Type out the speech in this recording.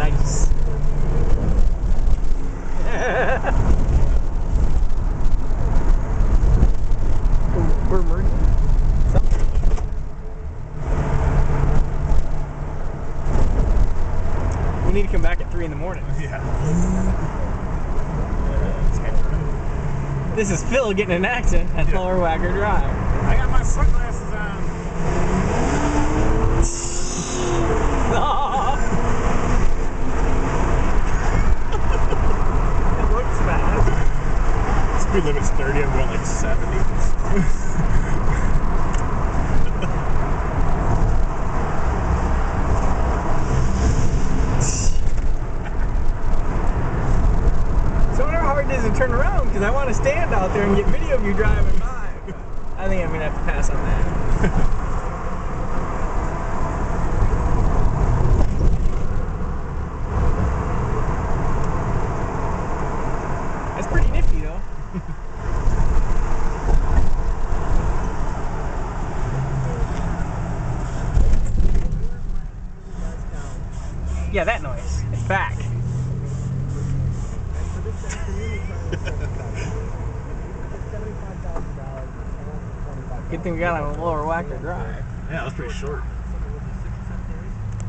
Nice. We're merging. Something. We need to come back at 3 in the morning. Yeah. This is Phil getting in an accident at Lower Wacker Drive. I got my sunglasses on. It looks bad. Speed limit's 30, I'm going like 70. It is to turn around because I want to stand out there and get video of you driving by. I think I'm gonna have to pass on that. That's pretty nifty though. Yeah, that noise. It's back. Good thing we got on a Lower Wacker Drive. Yeah, that was pretty short.